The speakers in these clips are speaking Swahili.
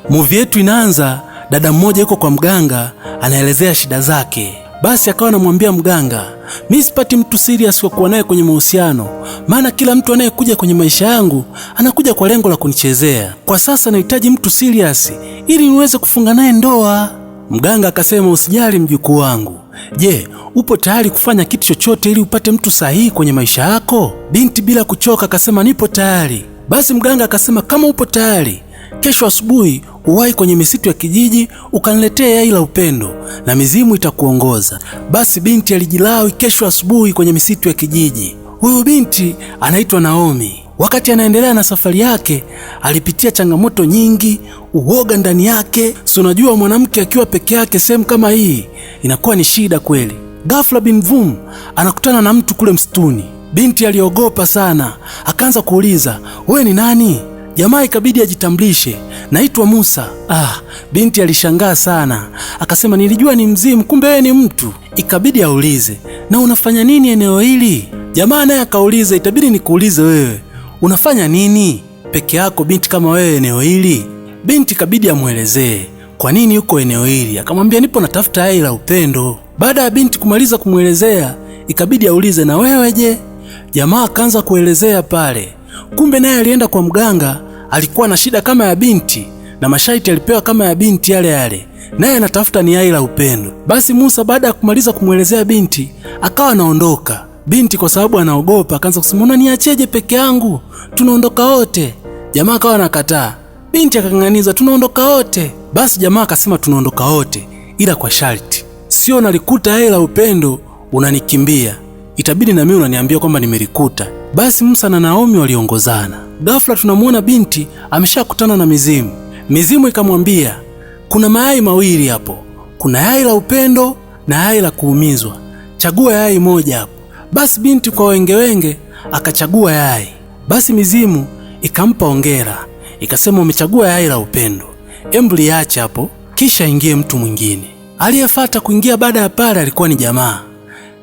Movie yetu inaanza, dada mmoja yuko kwa mganga, anaelezea shida zake. Basi akawa anamwambia mganga, mimi sipati mtu serious wa kuwa naye kwenye mahusiano, maana kila mtu anayekuja kwenye maisha yangu anakuja kwa lengo la kunichezea. Kwa sasa nahitaji mtu serious ili niweze kufunga naye ndoa. Mganga akasema, usijali mjukuu wangu. Je, upo tayari kufanya kitu chochote ili upate mtu sahihi kwenye maisha yako? Binti bila kuchoka akasema, nipo tayari. Basi mganga akasema, kama upo tayari, kesho asubuhi uwahi kwenye misitu ya kijiji ukaniletea yai la upendo na mizimu itakuongoza. Basi binti alijilawi kesho asubuhi kwenye misitu ya kijiji. Huyu binti anaitwa Naomi. Wakati anaendelea na safari yake, alipitia changamoto nyingi, uoga ndani yake. Si unajua mwanamke akiwa peke yake sehemu kama hii inakuwa ni shida kweli. Ghafla bin vum anakutana na mtu kule msituni. Binti aliogopa sana, akaanza kuuliza, wewe ni nani? Jamaa ikabidi ajitambulishe, naitwa Musa. Binti alishangaa sana, akasema, nilijua ni mzimu, kumbe wewe ni mtu. Ikabidi aulize, na unafanya nini eneo hili? Jamaa naye akauliza, itabidi nikuulize wewe, unafanya nini peke yako binti kama wewe eneo hili? Binti ikabidi amuelezee kwa nini yuko eneo hili. Akamwambia, nipo natafuta yai la upendo. Baada ya binti kumaliza kumuelezea, ikabidi aulize, na wewe je? Jamaa akaanza kuelezea pale. Kumbe naye alienda kwa mganga, alikuwa na shida kama ya binti na masharti alipewa kama ya binti yale yale, naye anatafuta ni yai la upendo. Basi Musa baada ya kumaliza kumuelezea binti akawa anaondoka. Binti kwa sababu anaogopa akaanza kusema, unaniacheje peke yangu? Tunaondoka wote. Jamaa akawa anakataa. Binti akang'aniza, tunaondoka wote. Basi jamaa akasema, tunaondoka wote ila kwa sharti, sio nalikuta yai la upendo unanikimbia, itabidi na mimi unaniambia kwamba nimelikuta. Basi Musa na Naomi waliongozana. Ghafla tunamuona binti ameshakutana na mizimu. Mizimu ikamwambia, kuna mayai mawili hapo, kuna yai la upendo na yai la kuumizwa, chagua yai moja hapo. Basi binti kwa wenge akachagua yai. Basi mizimu ikampa hongera, ikasema, umechagua yai la upendo, embu liache hapo, kisha ingie mtu mwingine. Aliyefuata kuingia baada ya pale alikuwa ni jamaa,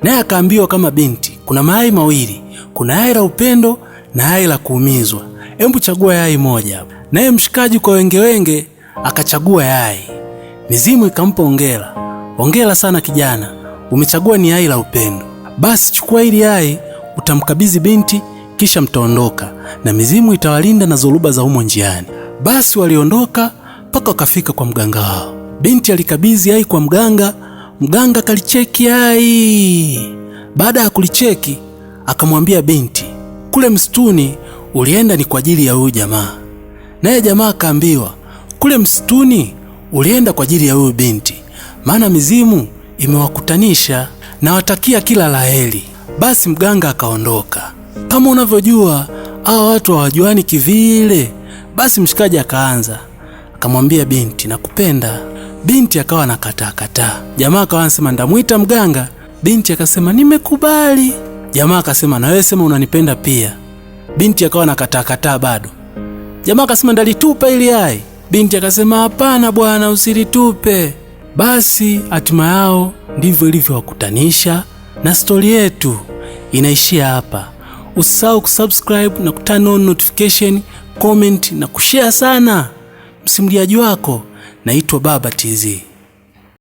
naye akaambiwa kama binti, kuna mayai mawili, kuna yai la upendo na yai la kuumizwa, embu chagua yai moja hapo. Naye mshikaji kwa wenge akachagua yai. Mizimu ikampa hongera, hongera sana kijana, umechagua ni yai la upendo. Basi chukua hili yai utamkabidhi binti, kisha mtaondoka na mizimu itawalinda na zoruba za humo njiani. Basi waliondoka mpaka wakafika kwa mganga wao. Binti alikabidhi yai kwa mganga, mganga kalicheki yai. Baada ya kulicheki akamwambia binti, kule msituni ulienda ni kwa ajili ya huyu jamaa. Naye jamaa akaambiwa, kule msituni ulienda kwa ajili ya huyu binti, maana mizimu imewakutanisha, na watakia kila laheri. Basi mganga akaondoka. Kama unavyojua hao watu hawajuani kivile. Basi mshikaji akaanza akamwambia binti, nakupenda. Binti akawa anakataa. Jamaa akawa anasema, ndamuita mganga. Binti akasema, nimekubali. Jamaa akasema, na wewe sema unanipenda pia. Binti akawa anakataa bado. Jamaa akasema, ndalitupa ili yai. Binti akasema, hapana bwana, usilitupe. Basi hatima yao ndivyo ilivyowakutanisha, na stori yetu inaishia hapa. Usisahau kusubscribe na kuturn on notification, comment na kushare sana. Msimuliaji wako naitwa Baba TZ.